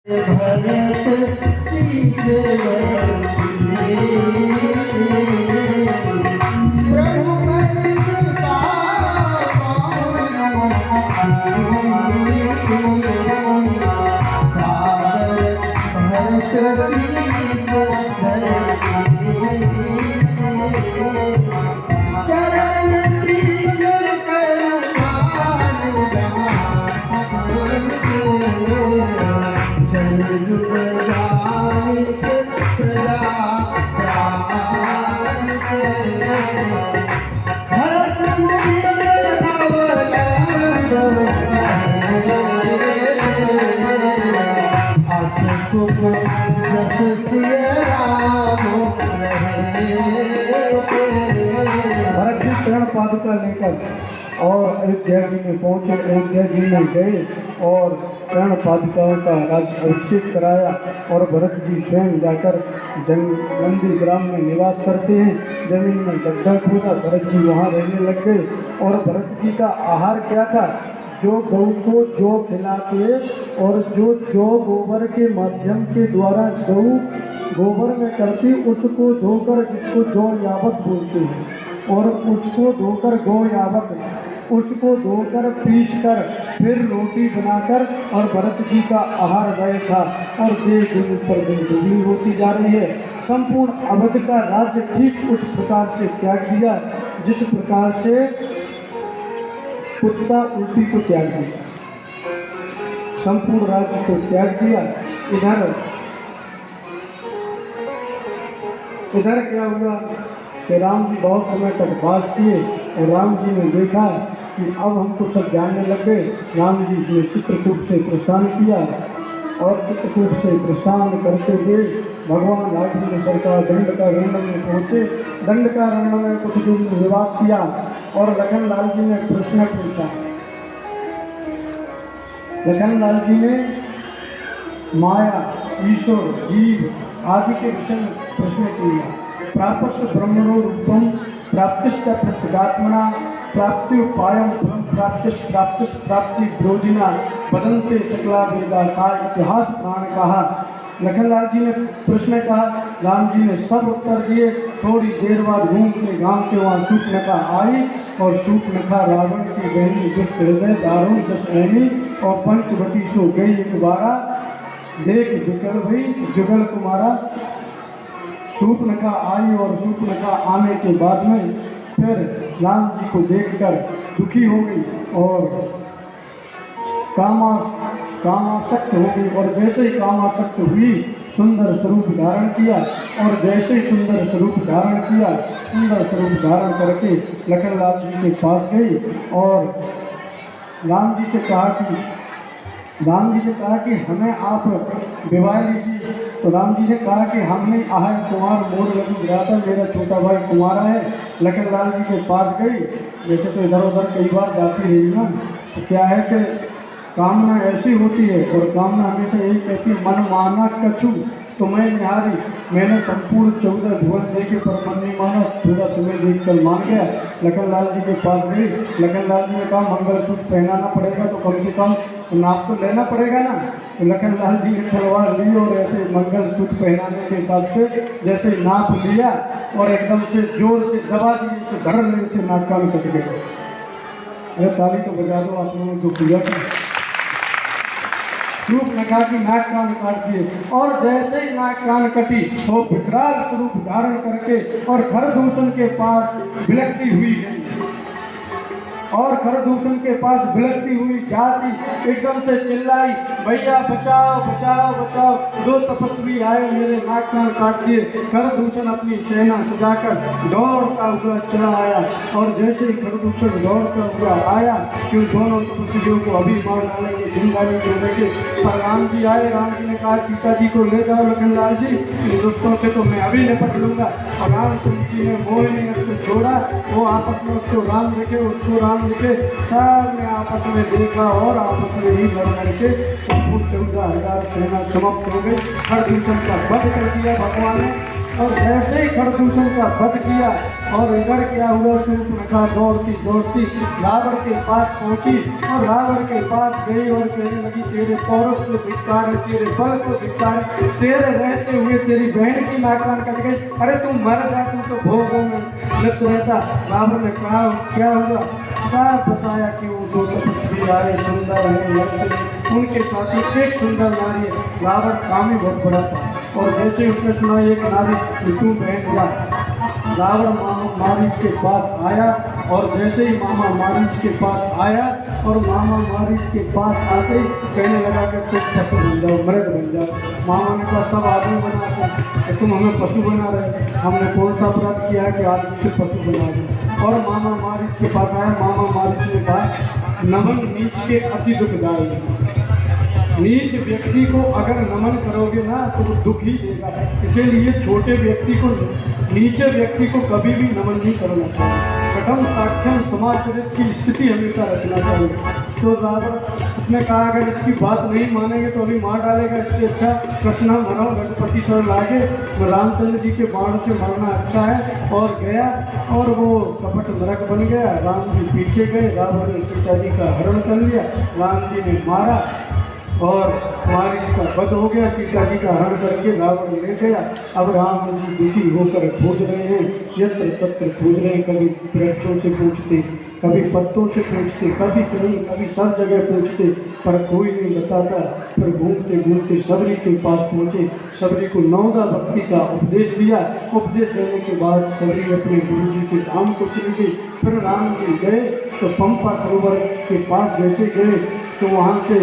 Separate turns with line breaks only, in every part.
भरत शीश प्रभु
चरण पादुका लेकर और अयोध्या जी में पहुंचे। अयोध्या जी में गए और चरण पादुकाओं का अभिषेक कराया और भरत जी स्वयं जाकर नंदी ग्राम में निवास करते हैं। जमीन में गड्ढा खोदा, भरत जी वहाँ रहने लग गए। और भरत जी का आहार क्या था? जो गौ को जौ खिलाते और जो गोबर के माध्यम के द्वारा गौ गोबर में करती उसको धोकर, जिसको जौ यावत बोलते हैं, और उसको धोकर गौ यावत, उसको धोकर पीस कर फिर रोटी बनाकर, और भरत जी का आहार वह था। और दिन पर दिन दुगनी होती जा रही है। संपूर्ण अवध का राज्य ठीक उस प्रकार से त्याग दिया जिस प्रकार से कुत्ता उल्टी को त्याग दिया। संपूर्ण राज्य को त्याग दिया। इधर क्या हुआ कि राम जी बहुत समय तक बात किए और राम जी ने देखा कि अब हमको सब जानने लग गए। राम जी ने चित्रकूट से प्रस्थान किया और चित्रकूट से प्रस्थान करते हुए भगवान राम सरकार दंडकारण्य में पहुँचे। दंडकारण्य में कुछ दिन निवास किया और लखन लाल जी ने प्रश्न पूछा। लखन लाल जी ने माया, ईश्वर, जीव आदि के विषय में प्रश्न किया। प्राप्त ब्रह्मणो रूपम प्राप्तिश्च प्रत्यगात्मना प्राप्ति उपायम फलम प्राप्ति विरोधिना बदंते सकला वेदा सा इतिहास प्राण कहा। लखनलाल जी ने प्रश्न कहा। राम जी ने सब उत्तर दिए। थोड़ी देर बाद घूम के गांव के वहाँ शूर्पणखा आई और शूर्पणखा रावण की बहनी दुष्ट हृदय दारुण दशहनी और पंचवटी सो गई एक बारा देख जुगल कुमारा। शूर्पणखा आई और शूर्पणखा आने के बाद में फिर राम जी को देखकर दुखी हो गई और कामासक्त हो गई। और जैसे ही कामासक्त हुई सुंदर स्वरूप धारण किया और जैसे ही सुंदर स्वरूप धारण किया, सुंदर स्वरूप धारण करके लखनलाल जी के पास गई और राम जी से कहा कि हमें आप विवाह लीजिए। तो राम जी ने कहा कि हमने आह कुमार मोर लगी गिराता, मेरा छोटा भाई कुमारा है। लखनलाल जी के पास गई। जैसे तो इधर उधर कई बार जाती रही ना, तो क्या है कि कामना ऐसी होती है और कामना हमेशा यही कहती है मन माना कछु तो मैं निहारी। मैंने संपूर्ण 14 भुवन देखे पर मन नहीं माना, थोड़ा तुम्हें देख कर मान गया। लखनलाल जी के पास गई। लखनलाल जी ने कहा मंगलसूत्र पहनाना पड़ेगा तो कम से कम नाप तो लेना पड़ेगा ना। तो लखनलाल जी ने तलवार ली और ऐसे मंगलसूत्र पहनाने के हिसाब से जैसे नाप लिया और एकदम से जोर से दबा दिए, से धड़ से नाक कान कट गए। अरे ताली तो बजा दो आप लोगों ने जो किया था। शूर्पणखा की नाक कान काट दिए और जैसे ही नाक कान कटी वो विकराल स्वरूप धारण करके और खरदूषण के पास बिलखती हुई गई। और खरदूषण के पास बिलखती हुई जाती एकदम से चिल्लाई, भैया बचाओ बचाओ बचाओ, 2 तपस्वी आए मेरे नाक कान काट दिए। खरदूषण अपनी सेना सजाकर दौड़ता हुआ चला आया और जैसे ही खरदूषण दौड़ता हुआ आया कि उन दोनों तपस्वियों को अभी मार डालेंगे, जिंदा नहीं छोड़ेंगे। पर राम जी आए। राम जी ने कहा सीता जी को ले जाओ लखनलाल जी, इन दोस्तों से तो मैं अभी निपट लूँगा। और रामचंद्र जी ने मोहिनी अस्त्र छोड़ा। वो आपस में उसको राम देखे, उसको राम देखे, सब ने आपस में देखा और आपस में ही लड़ करके संपूर्ण 14,000 सेना समाप्त हो गई। खरदूषण का वध कर दिया भगवान ने। और जैसे ही खरदूषण का वध किया और इधर क्या हुआ, शूर्पणखा दौड़ती दौड़ती रावण के पास पहुंची और रावण के पास गई और कहने लगी, तेरे पौरुष को धिक्कार है, तेरे बल को धिक्कार है, तेरे रहते हुए तेरी बहन की नाक कान कट गई, अरे तुम मर जा, तुम तो भोगों में लिप्त रहता। रावण ने कहा, क्या हुआ? बताया कि वो दो तपस्वी आए, सुंदर है, लक्ष्य उनके साथ एक सुंदर नारी है। रावण कामी बहुत बड़ा था और जैसे उसने सुना एक नारी तू बहन जा, रावण मामा मारीच के पास आया और जैसे ही मामा मारीच के पास आया और मामा मारीच के पास आते ही कहने लगा कि तुम पशु बन जाओ, मृग बन जाओ। मामा ने कहा, सब आदमी बनाते हैं, तुम हमें पशु बना रहे, हमने कौन सा अपराध किया है कि आदमी से पशु बना दो। और मामा मारीच के पास आया, मामा मारीच ने कहा, नमन नीच के अति दुखदायी है, नीच व्यक्ति को अगर नमन करोगे ना तो वो दुख ही देगा, इसीलिए छोटे व्यक्ति को, नीचे व्यक्ति को कभी भी नमन नहीं करना चाहिए। छठम साक्ष्यम समाचरित की स्थिति हमेशा रखना चाहिए। तो रावण उसने कहा, अगर इसकी बात नहीं मानेंगे तो अभी मार डालेगा, इससे अच्छा कृष्ण मरो गणपति स्वर लागे, रामचंद्र जी के बाण से मरना अच्छा है। और गया और वो कपट नरक बन गया। राम जी पीछे गए, रावण ने सीता जी का हरण कर लिया, राम जी ने मारा और मारीच का वध हो गया, सीता जी का हरण करके रावण ले गया। अब राम जी दुखी होकर खोज रहे हैं, यत्र तत्र खोज रहे हैं, कभी वृक्षों से पूछते, कभी पत्तों से पूछते, कभी कहीं, कभी सब जगह पूछते, पर कोई नहीं बताता। फिर घूमते घूमते सबरी के पास पहुँचे, सबरी को नवदा भक्ति का उपदेश दिया। उपदेश देने के बाद सबरी अपने गुरु जी के धाम को चली गई। फिर राम जी गए तो पंपा सरोवर के पास जैसे गए तो वहाँ से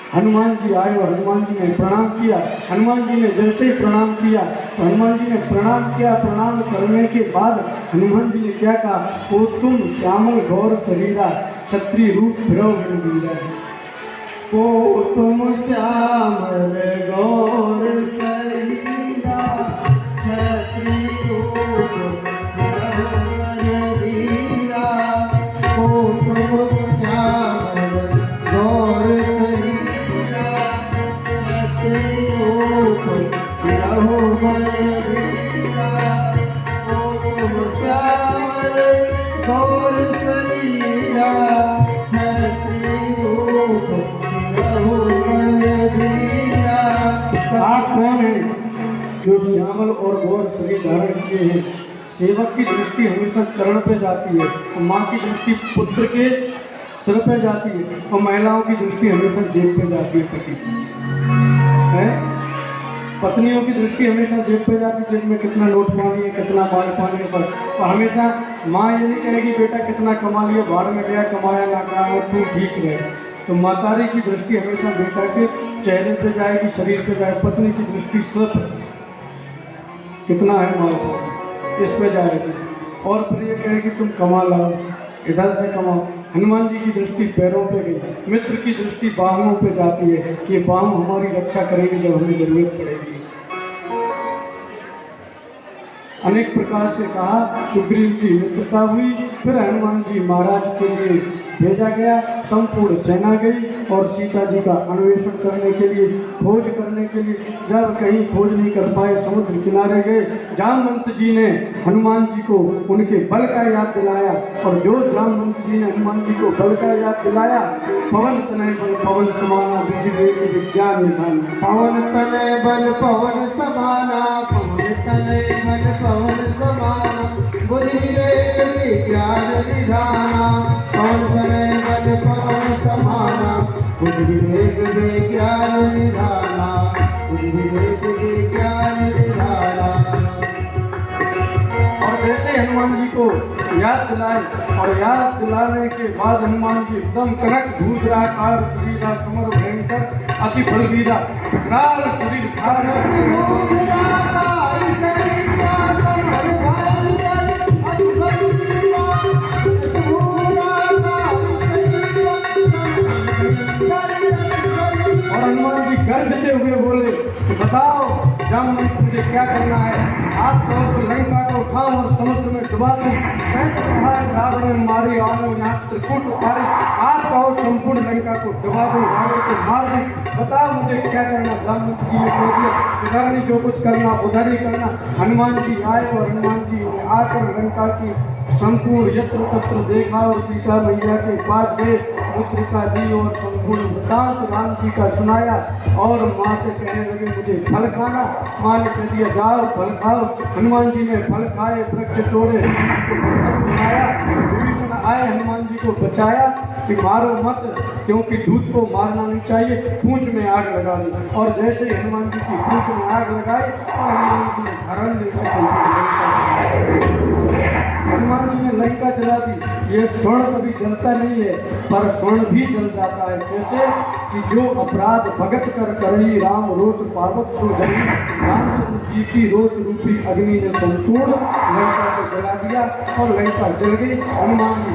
हनुमान जी आए और हनुमान जी ने प्रणाम किया। हनुमान जी ने जैसे ही प्रणाम किया तो हनुमान जी ने प्रणाम किया। प्रणाम करने के बाद हनुमान जी ने क्या कहा, ओ तुम श्यामल गौर शरीरा, क्षत्रिय रूप भ्रव वीरा। ओ तुम श्यामल गौर शरीरा, क्षत्रिय रूप भ्रव वीरा। ओ तुम श्यामल गौर आप कौन है जो श्यामल और गौर शरीर धारण किए हैं? सेवक की दृष्टि हमेशा चरण पे जाती है और माँ की दृष्टि पुत्र के सिर पे जाती है और महिलाओं की दृष्टि हमेशा जेब पे जाती है। पति है, पत्नियों की दृष्टि हमेशा जेब पे जाती है, जेब में कितना नोट पानी है, कितना माल पानी है, सब। और हमेशा माँ ये नहीं कहेगी बेटा कितना कमा लिया, बाहर में गया कमाया ना कमाया तू ठीक रहे। तो मातारी की दृष्टि हमेशा बेटा के चेहरे पे जाएगी, शरीर पे जाएगी। पत्नी की दृष्टि सिर्फ कितना है माल पानी, इस पे जाएगी। और फिर ये कहेगी तुम कमा लाओ, इधर से कमाओ। हनुमान जी की दृष्टि पैरों पे गई, मित्र की दृष्टि बाहों पे जाती है कि बाहों हमारी रक्षा करेगी जब हमें जरूरत पड़ेगी। अनेक प्रकार से कहा, सुग्रीव की मित्रता हुई। फिर हनुमान जी महाराज के लिए भेजा गया, संपूर्ण सेना गई और सीता जी का अन्वेषण करने के लिए, खोज करने के लिए। जब कहीं खोज नहीं कर पाए, समुद्र किनारे गए। जामवंत जी ने हनुमान जी को उनके बल का याद दिलाया और जो जामवंत जी ने हनुमान जी को बल का याद दिलाया, पवन तनय बल पवन समाना, विधि वेद विज्ञान निधान।
पवन तनय बल पवन समाना, पवन तनय बल पवन समाना, बुद्धि विवेक विज्ञान निधाना। पवन तनय बल पवन समाना, बुद्धि विवेक विज्ञान निधाना, बुद्धि विवेक विज्ञान निधाना।
और जैसे हनुमान जी को याद दिलाए और याद दिलाने के बाद हनुमान जी एकदम कनक धूर्धराकार शरीरा समर भयंकर अति बलवीरा विकराल शरीर और हनुमान जी गर्जते हुए बोले कि बताओ जामवंत मुझे क्या करना है? आप कहो तो लंका को उठाऊं और समुद्र में डुबा दूं। मैं तो तुम्हारे रावण में मारी आऊं, यहाँ त्रिकूट उतारी। आप कहो संपूर्ण लंका को डुबा दूं, रावण को मार दूं। बता मुझे क्या करना। जामवंत जी ने कह दिया इधर नहीं, जो कुछ करना उधर ही करना। हनुमान जी आए और हनुमान जी ने आकर लंका की संपूर्ण यत्र तत्र देखा और सीता मैया के पास गए, मुद्रिका दी और संपूर्ण वृत्तांत राम जी का सुनाया और माँ से कहने लगे मुझे फल खाना। माँ ने कह दिया जाओ फल खाओ। हनुमान जी ने फल खाए, वृक्ष तोड़े, बनाया। विभीषण आए, हनुमान जी को बचाया कि मारो मत, क्योंकि दूध को मारना नहीं चाहिए। पूंछ में आग लगा दी और जैसे ही हनुमान जी की पूंछ में आग लगाई और हनुमान जी ने हरण हनुमान जी ने लंका जला दी। ये स्वर्ण कभी जलता नहीं है, पर स्वर्ण भी जल जाता है। जैसे कि जो अपराध भगत कर करी, राम रोष पावक सो जली। रामचंद्र जी की रोष रूपी अग्नि ने संपूर्ण लंका को जला दिया और लंका जल गई। हनुमान जी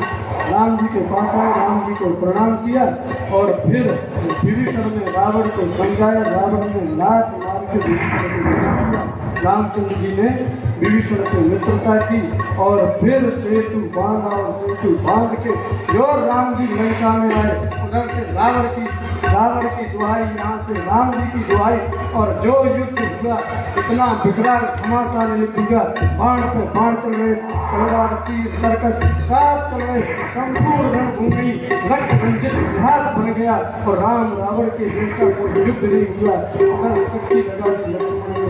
राम जी के पास आए, राम जी को प्रणाम किया और फिर विभीषण ने रावण को समझाया। रावण ने लात मार के विभीषण को बचा दिया। रामचंद्र जी ने विभीषण से मित्रता की और फिर सेतु बांधा और सेतु बांध के जो राम जी लंका में आए, उधर से रावण की दुहाई, यहाँ से राम जी की दुहाई और जो युद्ध हुआ इतना विकराल घमासान युद्ध हुआ। बाण पे बाण चल रहे, तलवार तीर तरकस सब चल रहे, संपूर्ण रणभूमि रक्त रंजित इतिहास बन गया और राम रावण के जैसा कोई युद्ध नहीं हुआ। अगर शक्ति लगा दी लक्ष्मण ने,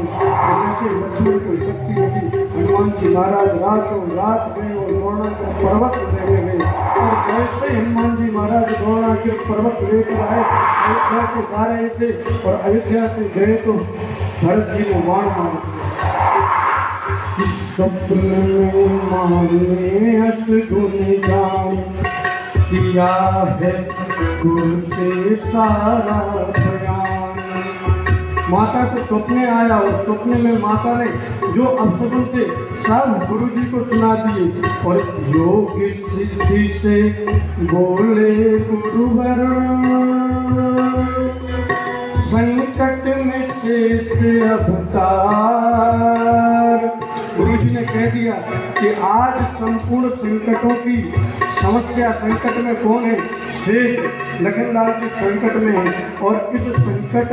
जैसे लक्ष्मण को शक्ति लगी, हनुमान जी महाराज रात गए और द्रोणा के पर्वत लेने गए और जैसे हनुमान जी महाराज द्रोणा के पर्वत लेकर आए, अयोध्या से जा रहे थे और अयोध्या से गए तो भरत जी ने बाण मार दिया। इस स्वप्न में माने हस गुन जान किया है गुरु से सारा बयान। माता को स्वप्न आया और स्वप्न में माता ने जो अपशकुन थे सब गुरु जी को सुना दिए और योग सिद्धि से बोले गुरुवर, संकट में शेष अवतार। गुरु जी ने कह दिया कि आज संपूर्ण संकटों की समस्या, संकट में कौन है? शेष लखनलाल जी संकट में है और इस संकट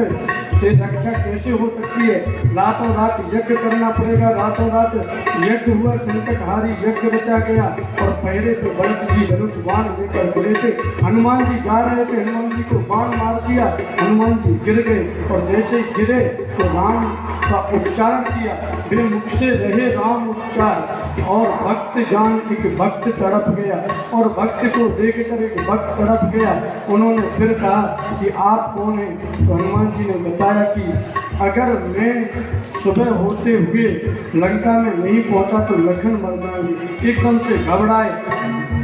से रक्षा कैसे हो सकती है? रातों रात यज्ञ करना पड़ेगा। रातों रात यज्ञ हुआ, संकटहारी यज्ञ बचा गया और पहले तो भरत जी धनुष बाण लेकर गिरे थे। हनुमान जी जा रहे थे, हनुमान जी को बाण मार दिया, हनुमान जी गिर गए और जैसे ही गिरे तो राम का उच्चारण किया, मेरे मुख से रहे राम उच्चार और भक्त जान एक भक्त तड़प गया और भक्त को देखकर एक भक्त तड़प गया। उन्होंने फिर कहा कि आप कौन हैं? तो हनुमान जी ने बताया कि अगर मैं सुबह होते हुए लंका में नहीं पहुंचा तो लखन मर जाएंगे। एकदम से घबराए,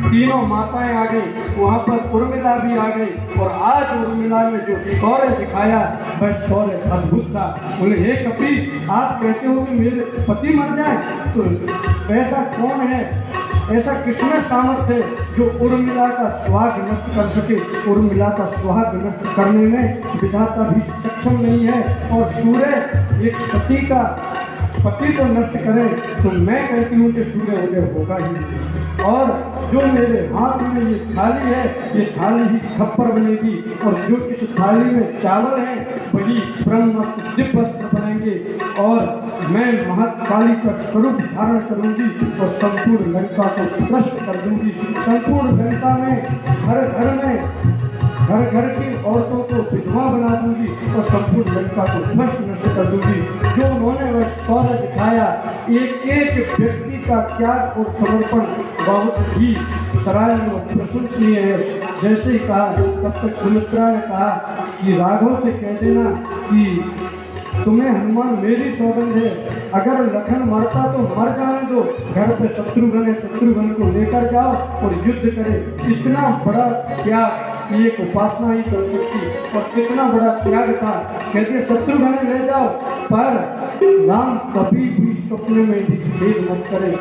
तीनों माताएं आ गई, वहाँ पर उर्मिला भी आ गई और आज उर्मिला में जो शौर्य दिखाया वह शौर्य अद्भुत था। बोले हे कपि, आप कहते हो कि मेरे पति मर जाए, तो ऐसा कौन है, ऐसा किसमें सामर्थ्य है जो उर्मिला का सुहाग नष्ट कर सके? उर्मिला का सुहाग नष्ट करने में विधाता भी सक्षम नहीं है और सूर्य एक सती का पति को नष्ट करे तो मैं कहती हूँ कि सूर्य उदय होगा ही। और जो मेरे हाथ में ये थाली है, ये थाली ही खप्पर बनेगी और जो इस थाली में चावल है वही ब्रह्म दिव्य वस्त्र बनेंगे और मैं महाकाली का स्वरूप धारण करूंगी और संपूर्ण लंका को नष्ट कर दूंगी। संपूर्ण लंका में घर घर की औरतों को विधवा बना दूंगी और संपूर्ण लंका को नष्ट कर दूंगी। जो उन्होंने वह शौर्य दिखाया, एक एक व्यक्ति का त्याग और समर्पण बहुत ही सराहनीय और प्रशंसनीय है। जैसे ही कहा तब तक सुमित्रा ने कहा कि राघव से कह देना कि तुम्हें हनुमान मेरी सौगंध है, अगर लखन मरता तो मर जाने दो, घर पे शत्रुघ्न है, शत्रुघ्न को लेकर जाओ और युद्ध करे। इतना बड़ा त्याग एक उपासना ही कर सकती और कितना बड़ा त्याग था। कहते शत्रुघ्न ले जाओ, पर राम कभी भी स्वप्न में भी भेद मत करे।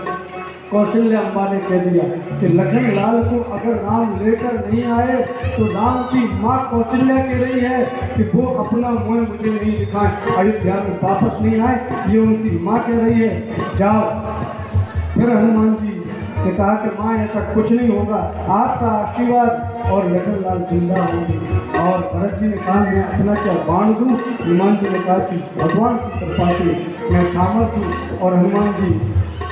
कौशल्या अम्बा ने कह दिया कि लखन लाल को अगर राम लेकर नहीं आए तो राम की माँ कौशल्या कह रही है कि वो अपना मुँह मुझे नहीं दिखाए, अयोध्या में वापस नहीं आए, ये उनकी माँ कह रही है। जाओ। फिर हनुमान जी ने कहा कि माँ ऐसा कुछ नहीं होगा, आपका आशीर्वाद और लखनलाल जिंदा होंगे। और भरत जी ने कहा मैं अपना क्या बाण दूं? हनुमान जी ने कहा कि भगवान की कृपा से मैं सामर्थ हूँ। और हनुमान जी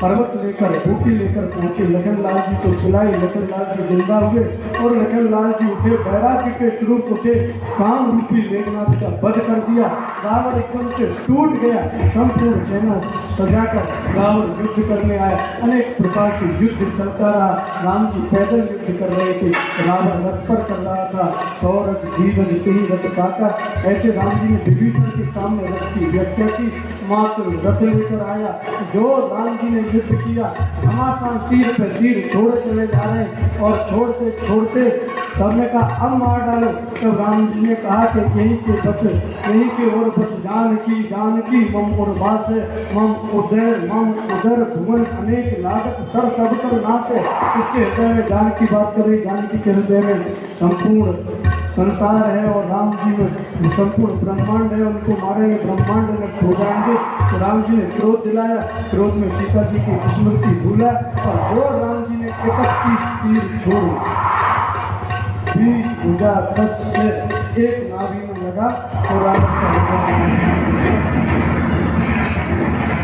पर्वत लेकर बूटी लेकर पहुंचे, लखनलाल जी को खिलाई, लखनलाल जी जिंदा हुए और लखनलाल जी उठे, बैरागी के स्वरूप उठे, काम रूपी मेघनाथ का वध कर दिया। रावण एकदम से टूट गया, संपूर्ण सेना सजाकर रावण युद्ध करने आया। अनेक प्रकार से युद्ध चलता रहा, राम जी पैदल युद्ध कर रहे थे, रावण रथ पर कर रहा था, सौरभ जीवन कहीं रथ काका। ऐसे राम जी ने विभीषण के सामने रथ की व्याख्या की, मात्र रथ लेकर आया। जो राम जी ने युद्ध किया, घमासान तीर पे तीर छोड़े चले जा रहे हैं और छोड़ते छोड़ते सबने कहा अब मार डालो। तब राम जी ने कहा कि यहीं के बस, यहीं के और बस जानकी जानकी मम उर्वास मम उदर भुवन अनेक लागत सर सब कर नाश है। इसके हृदय में जानकी बात कर रही, जानकी के हृदय में संपूर्ण संसार है और राम जी में संपूर्ण ब्रह्मांड है, उनको मारेंगे ब्रह्मांड नष्ट हो जाएंगे। तो राम जी ने क्रोध दिलाया, क्रोध में सीता जी की स्मृति भूला और जो राम जी ने 31 तीर छोड़े, 20 भुजा 10 से एक नाभि में लगा तो रावण का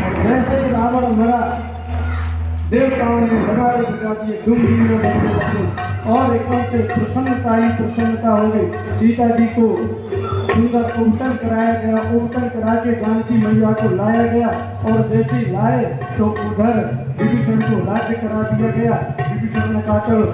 और जैसे ही रावण मरा, देवताओं ने लगाए बजा दिए, डूबने लगे और एकदम से प्रसन्नता ही प्रसन्नता हो गई। सीता जी को सुंदर उबटन कराया गया, उबटन करा के जानकी मैया को लाया गया और जैसे ही लाए तो उधर विभीषण को राज्य करा दिया गया। विभीषण ने कहा चलो